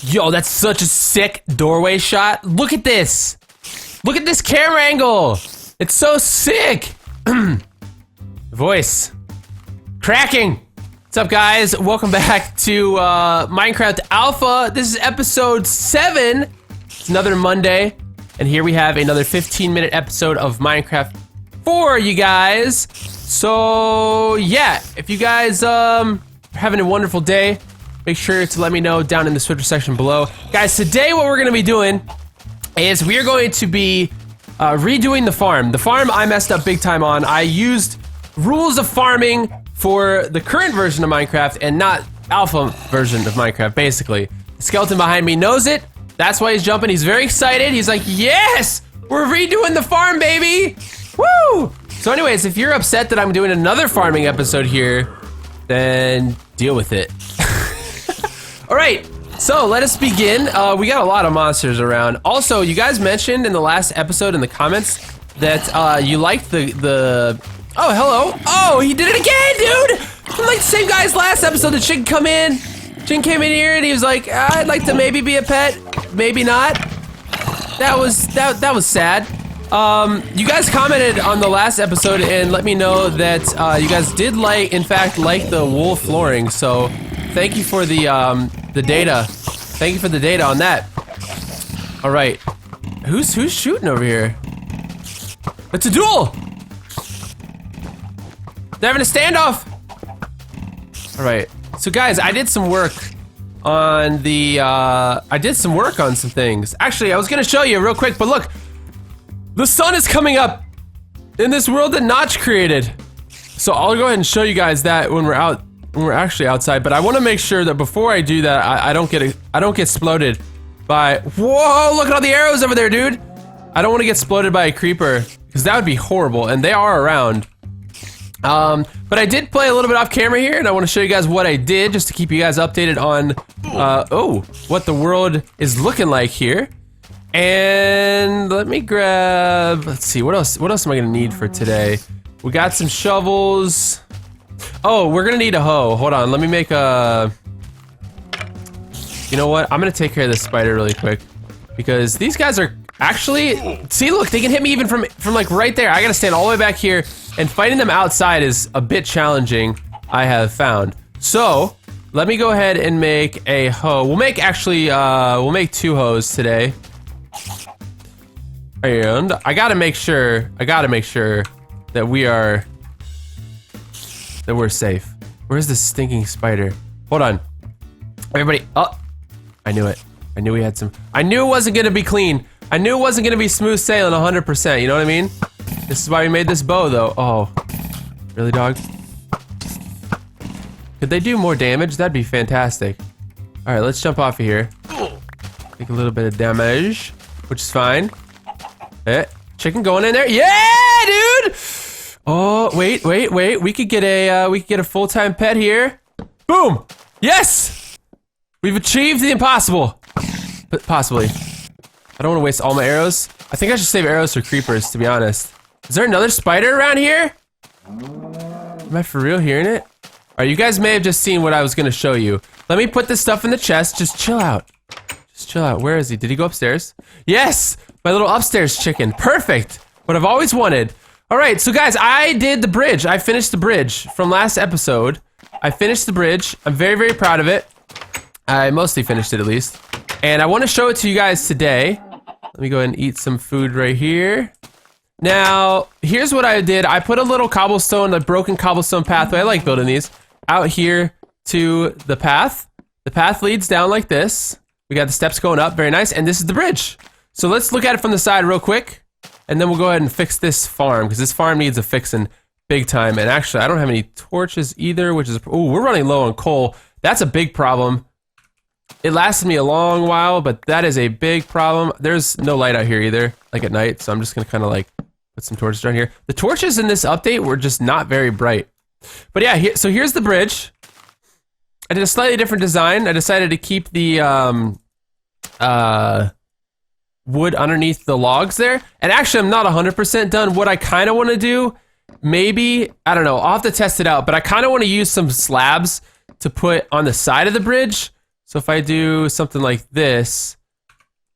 Yo, that's such a sick doorway shot. Look at this. Look at this camera angle. It's so sick. Voice. Cracking. What's up, guys? Welcome back to Minecraft Alpha. This is episode 7. It's another Monday. And here we have another 15-minute episode of Minecraft for you guys. So, yeah. If you guys are having a wonderful day, make sure to let me know down in the Twitter section below. Guys, today what we're going to be doing is we are going to be redoing the farm. The farm I messed up big time on. I used rules of farming for the current version of Minecraft and not alpha version of Minecraft, basically. The skeleton behind me knows it. That's why he's jumping. He's very excited. He's like, yes! We're redoing the farm, baby! Woo! So anyways, if you're upset that I'm doing another farming episode here, then deal with it. Alright, so let us begin. We got a lot of monsters around. Also, you guys mentioned in the last episode in the comments that you liked the oh, hello. Oh, he did it again, dude! I'm like the same guy as last episode. The chicken come in. Chicken came in here and he was like, I'd like to maybe be a pet. Maybe not. That was sad. You guys commented on the last episode and let me know that you guys did in fact like the wool flooring. So thank you for the data. Thank you for the data on that. All right, who's shooting over here? It's a duel. They're having a standoff. All right, so guys, I did some work on some things. Actually, I was gonna show you real quick, but look, the sun is coming up in this world that Notch created. So I'll go ahead and show you guys that when we're actually outside. But I want to make sure that before I do that, I don't get exploded by. Whoa! Look at all the arrows over there, dude. I don't want to get exploded by a creeper because that would be horrible, and they are around. But I did play a little bit off camera here, and I want to show you guys what I did just to keep you guys updated on what the world is looking like here. And let me grab, let's see, what else am I gonna need for today? We got some shovels. Oh, we're gonna need a hoe. Hold on, let me make a, you know what? I'm gonna take care of this spider really quick because these guys are actually, see, look, they can hit me even from like right there. I gotta stand all the way back here, and fighting them outside is a bit challenging, I have found. So let me go ahead and make a hoe. We'll make 2 hoes today. And I gotta make sure that we're safe. Where's this stinking spider? Hold on. Everybody, oh, I knew it. I knew we had some, I knew it wasn't gonna be clean. I knew it wasn't gonna be smooth sailing 100%, you know what I mean? This is why we made this bow though. Oh, really, dog? Could they do more damage? That'd be fantastic. All right, let's jump off of here. Take a little bit of damage, which is fine. Chicken going in there. Yeah, dude! Oh, wait. We could get a full-time pet here. Boom! Yes! We've achieved the impossible. But possibly. I don't want to waste all my arrows. I think I should save arrows for creepers, to be honest. Is there another spider around here? Am I for real hearing it? Alright, you guys may have just seen what I was gonna show you. Let me put this stuff in the chest. Just chill out. Just chill out. Where is he? Did he go upstairs? Yes! My little upstairs chicken. Perfect! What I've always wanted. Alright, so guys, I did the bridge. I finished the bridge from last episode. I finished the bridge. I'm very, very proud of it. I mostly finished it, at least. And I want to show it to you guys today. Let me go ahead and eat some food right here. Now, here's what I did. I put a little cobblestone, a broken cobblestone pathway. I like building these. Out here to the path. The path leads down like this. We got the steps going up. Very nice. And this is the bridge. So let's look at it from the side real quick, and then we'll go ahead and fix this farm, because this farm needs a fixing big time. And actually, I don't have any torches either, which is, oh, we're running low on coal. That's a big problem. It lasted me a long while, but that is a big problem. There's no light out here either, like at night, so I'm just gonna kind of like put some torches down here. The torches in this update were just not very bright. But yeah, so here's the bridge. I did a slightly different design. I decided to keep the wood underneath the logs there. And actually, I'm not 100% done. What I kind of want to do, maybe, I don't know, I'll have to test it out, but I kind of want to use some slabs to put on the side of the bridge So if I do something like this,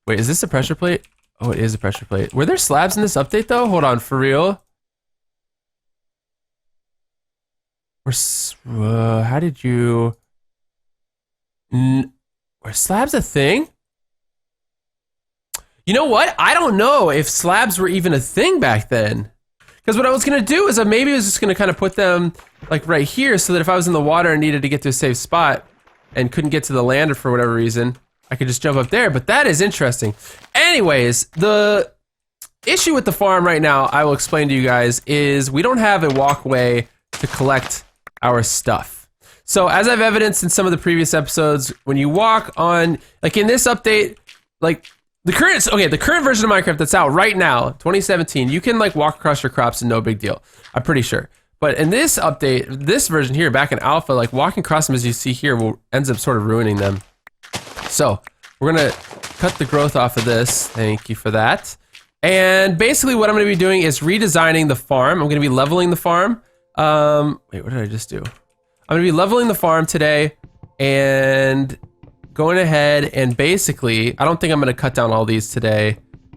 wait, is this a pressure plate? Oh, it is a pressure plate. Were there slabs in this update though? Hold on, for real? How did you? Were slabs a thing? You know what? I don't know if slabs were even a thing back then. Because what I was gonna do is maybe I was just gonna kind of put them like right here so that if I was in the water and needed to get to a safe spot and couldn't get to the land for whatever reason, I could just jump up there. But that is interesting. Anyways, the issue with the farm right now, I will explain to you guys, is we don't have a walkway to collect our stuff. So as I've evidenced in some of the previous episodes, when you walk on, like in this update, like the current version of Minecraft that's out right now, 2017, you can like walk across your crops and no big deal. I'm pretty sure. But in this update, this version here, back in alpha, like walking across them as you see here ends up sort of ruining them. So we're gonna cut the growth off of this. Thank you for that. And basically what I'm gonna be doing is redesigning the farm. I'm gonna be leveling the farm. Wait, what did I just do? I'm gonna be leveling the farm today and going ahead and basically, I don't think I'm gonna cut down all these today.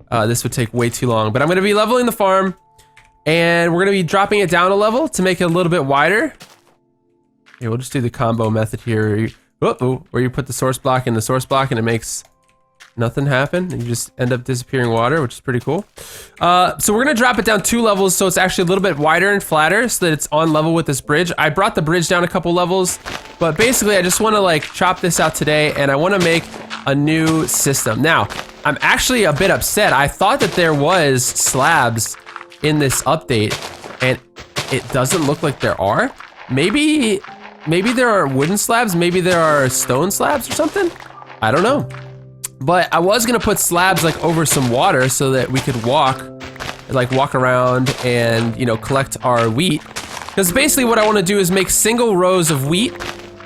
This would take way too long, but I'm gonna be leveling the farm and we're gonna be dropping it down a level to make it a little bit wider. Yeah, we'll just do the combo method here. Where you put the source block in the source block and it makes nothing happen and you just end up disappearing water, which is pretty cool. So we're gonna drop it down 2 levels so it's actually a little bit wider and flatter so that it's on level with this bridge. I brought the bridge down a couple levels, but basically I just want to like chop this out today and I want to make a new system. Now, I'm actually a bit upset. I thought that there was slabs in this update and it doesn't look like there are. Maybe there are wooden slabs, maybe there are stone slabs or something. I don't know. But I was gonna put slabs like over some water so that we could walk around and, you know, collect our wheat. Because basically what I want to do is make single rows of wheat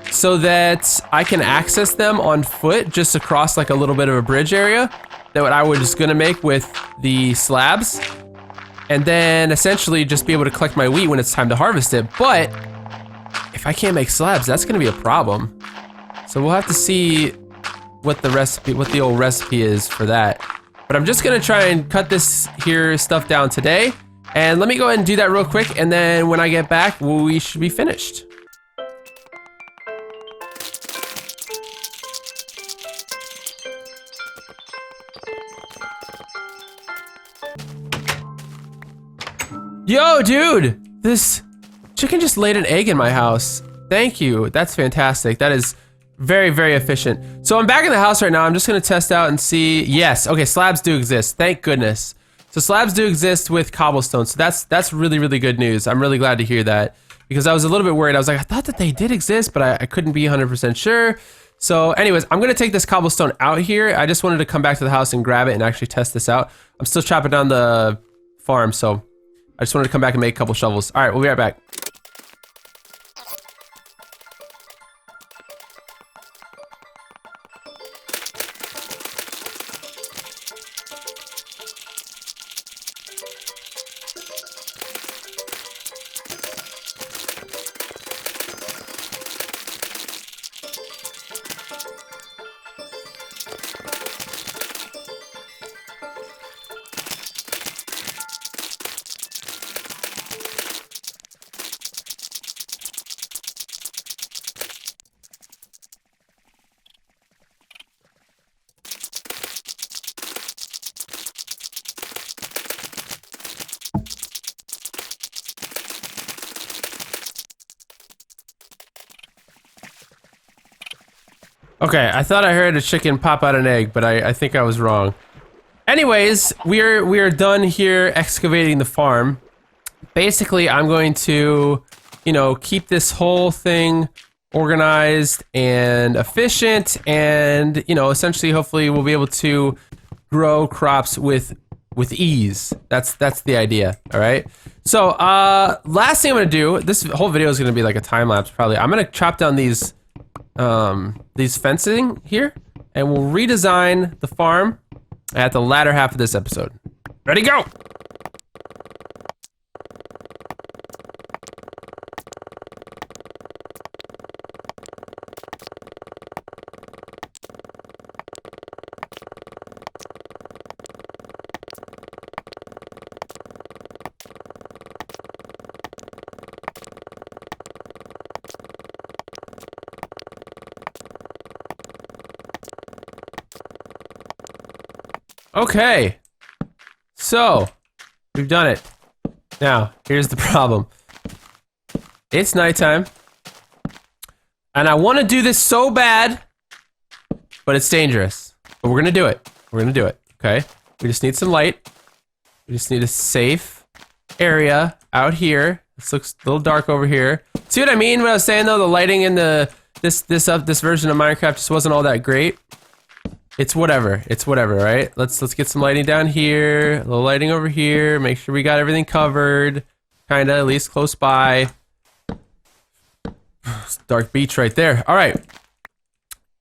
so that I can access them on foot just across like a little bit of a bridge area that I was just gonna make with the slabs. And then essentially just be able to collect my wheat when it's time to harvest it. But if I can't make slabs, that's gonna be a problem. So we'll have to see what the old recipe is for that. But I'm just gonna try and cut this here stuff down today. And let me go ahead and do that real quick. And then when I get back, we should be finished. Yo, dude, this chicken just laid an egg in my house. Thank you, that's fantastic. That is very, very efficient. So I'm back in the house right now. I'm just gonna test out and see. Yes, okay, slabs do exist, thank goodness. So slabs do exist with cobblestone, so that's really, really good news. I'm really glad to hear that because I was a little bit worried. I was like, I thought that they did exist, but I couldn't be 100% sure. So anyways, I'm gonna take this cobblestone out here. I just wanted to come back to the house and grab it and actually test this out. I'm still chopping down the farm, so I just wanted to come back and make a couple shovels. All right, we'll be right back. Okay, I thought I heard a chicken pop out an egg, but I think I was wrong. Anyways, we are done here excavating the farm. Basically, I'm going to, you know, keep this whole thing organized and efficient, and you know, essentially, hopefully, we'll be able to grow crops with ease. That's the idea. All right. So, last thing I'm gonna do. This whole video is gonna be like a time lapse, probably. I'm gonna chop down these fencing here, and we'll redesign the farm at the latter half of this episode. Ready, go! Okay. So, we've done it. Now, here's the problem. It's nighttime. And I want to do this so bad, but it's dangerous. But we're going to do it. We're going to do it, okay? We just need some light. We just need a safe area out here. This looks a little dark over here. See what I mean? What I was saying though, the lighting in this version of Minecraft just wasn't all that great. It's whatever. It's whatever, right? Let's get some lighting down here, a little lighting over here. Make sure we got everything covered, kinda, at least close by. Dark beach right there. All right.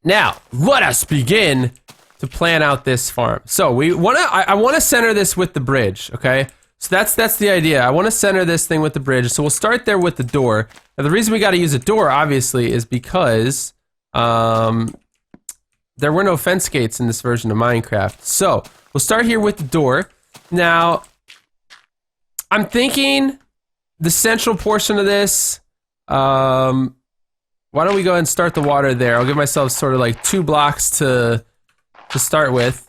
Now let us begin to plan out this farm. So I want to center this with the bridge. Okay. So that's the idea. I want to center this thing with the bridge. So we'll start there with the door. Now the reason we got to use a door, obviously, is because there were no fence gates in this version of Minecraft. So we'll start here with the door. Now, I'm thinking the central portion of this, why don't we go ahead and start the water there? I'll give myself sort of like 2 blocks to start with.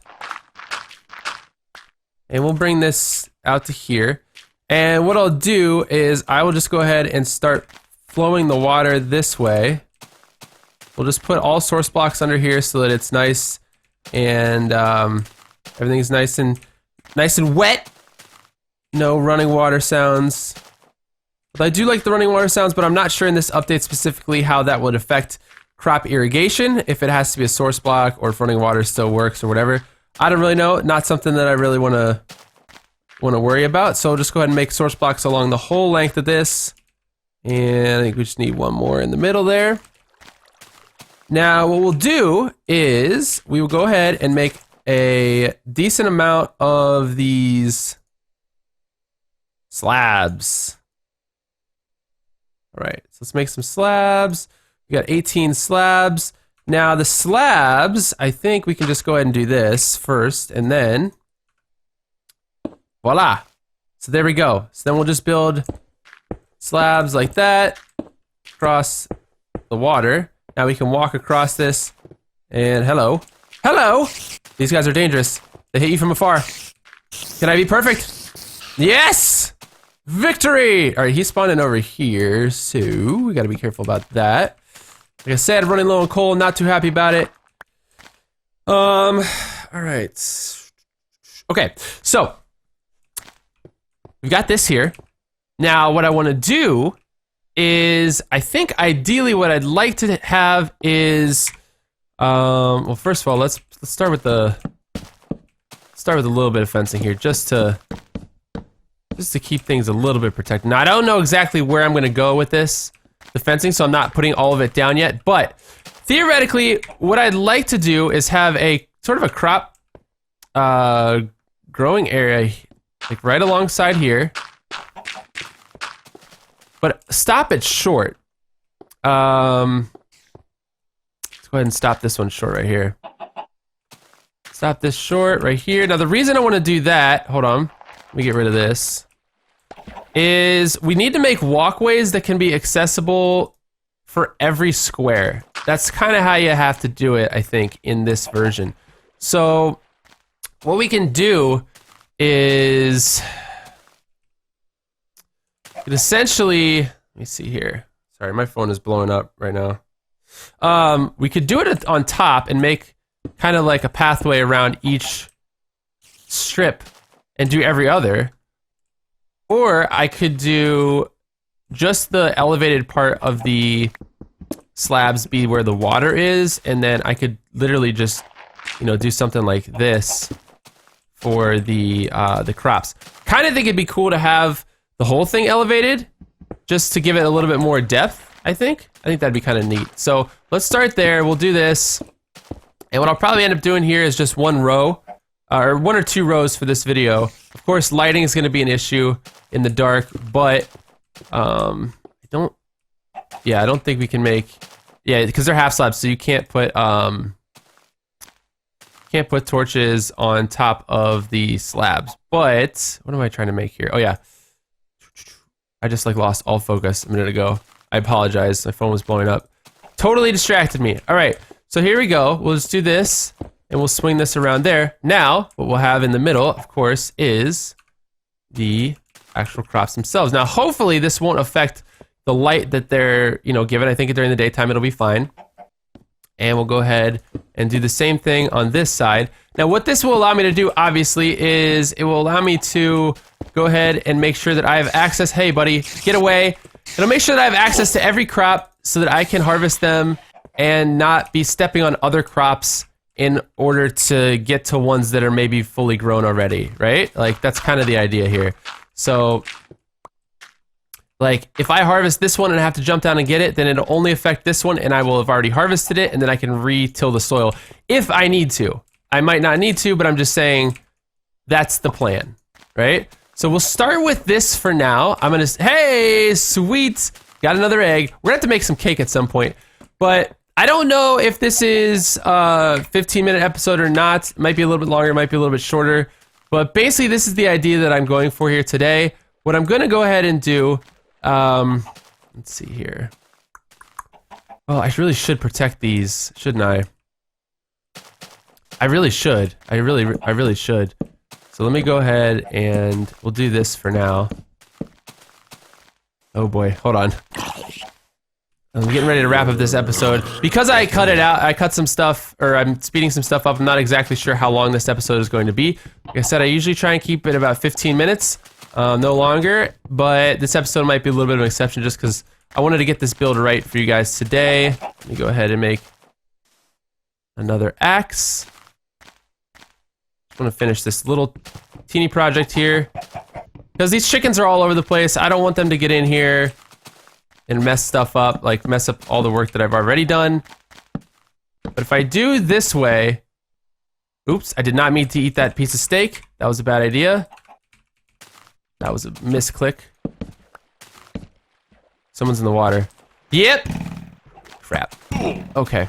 And we'll bring this out to here. And what I'll do is I will just go ahead and start flowing the water this way. We'll just put all source blocks under here so that it's nice and everything's nice and wet. No running water sounds. But I do like the running water sounds, but I'm not sure in this update specifically how that would affect crop irrigation, if it has to be a source block or if running water still works or whatever. I don't really know. Not something that I really want to worry about. So I'll just go ahead and make source blocks along the whole length of this. And I think we just need one more in the middle there. Now, what we'll do is we will go ahead and make a decent amount of these slabs. All right, so let's make some slabs. We got 18 slabs. Now, the slabs, I think we can just go ahead and do this first, and then voila. So there we go. So then we'll just build slabs like that across the water. Now we can walk across this, and hello. Hello! These guys are dangerous. They hit you from afar. Can I be perfect? Yes! Victory! Alright, he's spawning over here, so we gotta be careful about that. Like I said, running low on coal, not too happy about it. Alright. Okay, so we've got this here. Now, what I want to do is, I think ideally what I'd like to have is, well, first of all, let's start with a little bit of fencing here, just to keep things a little bit protected. Now, I don't know exactly where I'm going to go with the fencing, so I'm not putting all of it down yet, but theoretically, what I'd like to do is have a sort of a crop growing area, like right alongside here. But stop it short. Let's go ahead and stop this one short right here. Stop this short right here. Now the reason I want to do that, hold on, let me get rid of this, is we need to make walkways that can be accessible for every square. That's kind of how you have to do it, I think, in this version. So what we can do is essentially, let me see here. Sorry, my phone is blowing up right now. We could do it on top and make kind of like a pathway around each strip and do every other. Or I could do just the elevated part of the slabs be where the water is, and then I could literally just, do something like this for the crops. Kind of think it'd be cool to have the whole thing elevated, just to give it a little bit more depth, I think. I think that'd be kind of neat. So let's start there. We'll do this. And what I'll probably end up doing here is just one row, or 1 or 2 rows for this video. Of course, lighting is going to be an issue in the dark, but I don't think we can make, because they're half slabs, so you can't put torches on top of the slabs. But what am I trying to make here? Oh yeah. I just lost all focus a minute ago. I apologize. My phone was blowing up. Totally distracted me. All right. So here we go. We'll just do this. and we'll swing this around there. Now, what we'll have in the middle, of course, is the actual crops themselves. Now, hopefully this won't affect the light that they're, given. I think during the daytime it'll be fine. And we'll go ahead and do the same thing on this side. Now, what this will allow me to do, obviously, is it will allow me to go ahead and make sure that I have access. Hey, buddy, get away. It'll make sure that I have access to every crop so that I can harvest them and not be stepping on other crops in order to get to ones that are maybe fully grown already, right? Like, that's kind of the idea here. So, like, if I harvest this one and I have to jump down and get it, then it'll only affect this one, and I will have already harvested it, and then I can re-till the soil if I need to. I might not need to, but I'm just saying that's the plan, right? So we'll start with this for now. I'm gonna, hey, sweet, got another egg. We're gonna have to make some cake at some point, but I don't know if this is a 15-minute episode or not. It might be a little bit longer, it might be a little bit shorter, but basically this is the idea that I'm going for here today. What I'm gonna go ahead and do, let's see here. Oh, I really should protect these, shouldn't I? I really should. I really should. So let me go ahead and we'll do this for now. Oh boy, hold on. I'm getting ready to wrap up this episode. Because I cut it out, I cut some stuff, or I'm speeding some stuff up. I'm not exactly sure how long this episode is going to be. Like I said, I usually try and keep it about 15 minutes, no longer. But this episode might be a little bit of an exception just because I wanted to get this build right for you guys today. Let me go ahead and make another axe. I want to finish this little teeny project here because these chickens are all over the place. I don't want them to get in here and mess stuff up, like mess up all the work that I've already done. But if I do this way, oops, I did not mean to eat that piece of steak. That was a bad idea. That was a misclick. Someone's in the water. Yep. Crap. Okay.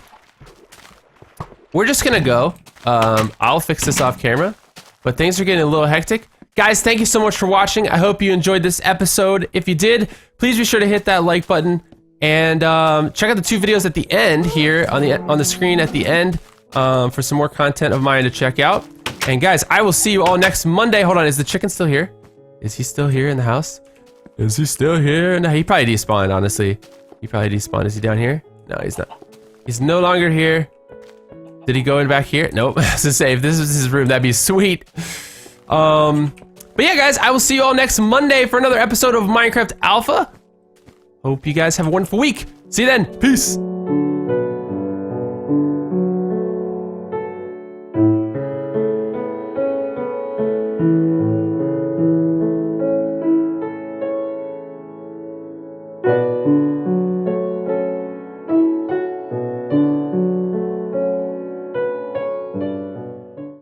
We're just gonna go. I'll fix this off camera, but things are getting a little hectic. Guys, thank you so much for watching. I hope you enjoyed this episode. If you did, please be sure to hit that like button and check out the 2 videos at the end here on the screen at the end for some more content of mine to check out. And guys, I will see you all next Monday. Hold on, is the chicken still here? Is he still here in the house? Is he still here? No, he probably despawned, honestly. He probably despawned. Is he down here? No, he's not. He's no longer here. Did he go in back here? Nope. I was gonna say, if this was his room, that'd be sweet. But yeah, guys, I will see you all next Monday for another episode of Minecraft Alpha. Hope you guys have a wonderful week. See you then. Peace.